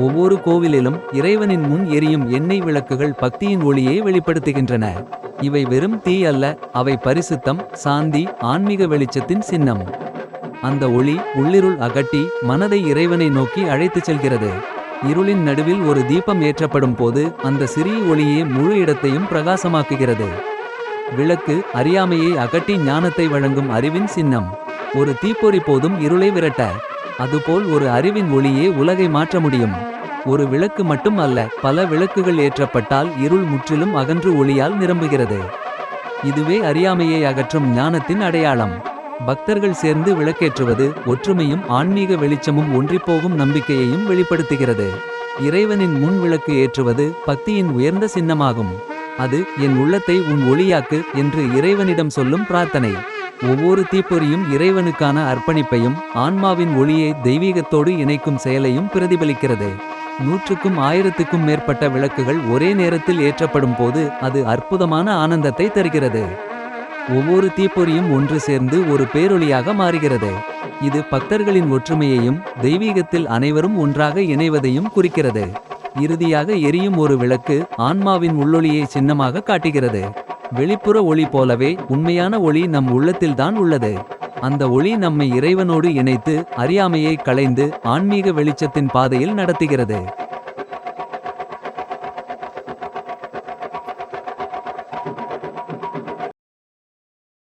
ஒவ்வொரு கோவிலிலும் இறைவனின் முன் எரியும் எண்ணெய் விளக்குகள் பக்தியின் ஒளியை வெளிப்படுத்துகின்றன. இவை வெறும் தீ அல்ல, அவை பரிசுத்தம், சாந்தி, ஆன்மீக வெளிச்சத்தின் சின்னம். அந்த ஒளி உள்ளிருள் அகட்டி மனதை இறைவனை நோக்கி அழைத்துச் செல்கிறது. இருளின் நடுவில் ஒரு தீபம் ஏற்றப்படும் போது அந்த சிறிய ஒளியே முழு இடத்தையும் பிரகாசமாக்குகிறது. விளக்கு அறியாமையை அகட்டி ஞானத்தை வழங்கும் அறிவின் சின்னம். ஒரு தீப்பொறி போதும் இருளை விரட்ட. அதுபோல் ஒரு அறிவின் ஒளியே உலகை மாற்ற முடியும். ஒரு விளக்கு மட்டும் அல்ல, பல விளக்குகள் ஏற்றப்பட்டால் இருள் முற்றிலும் அகன்று ஒளியால் நிரம்புகிறது. இதுவே அறியாமையை அகற்றும் ஞானத்தின் அடையாளம். பக்தர்கள் சேர்ந்து விளக்கேற்றுவது ஒற்றுமையும் ஆன்மீக வெளிச்சமும் ஒன்றிப்போகும் நம்பிக்கையையும் வெளிப்படுத்துகிறது. இறைவனின் முன் விளக்கு ஏற்றுவது பக்தியின் உயர்ந்த சின்னமாகும். அது என் உள்ளத்தை உன் ஒளியாக்கு என்று இறைவனிடம் சொல்லும் பிரார்த்தனை. ஒவ்வொரு தீப்பொறியும் இறைவனுக்கான அர்ப்பணிப்பையும் ஆன்மாவின் ஒளியை தெய்வீகத்தோடு இணைக்கும் செயலையும் பிரதிபலிக்கிறது. 100க்கும் 1000க்கும் மேற்பட்ட விளக்குகள் ஒரே நேரத்தில் ஏற்றப்படும் போது அது அற்புதமான ஆனந்தத்தை தருகிறது. ஒவ்வொரு தீப்பொறியும் ஒன்று சேர்ந்து ஒரு பேரொளியாக மாறுகிறது. இது பக்தர்களின் ஒற்றுமையையும் தெய்வீகத்தில் அனைவரும் ஒன்றாக இணைவதையும் குறிக்கிறது. இறுதியாக எரியும் ஒரு விளக்கு ஆன்மாவின் உள்ளொளியை சின்னமாக காட்டுகிறது. வெளிப்புற ஒளி போலவே உண்மையான ஒளி நம் உள்ளத்தில்தான் உள்ளது. அந்த ஒளி நம்மை இறைவனோடு இணைத்து அறியாமையை களைந்து ஆன்மீக வெளிச்சத்தின் பாதையில் நடத்துகிறது.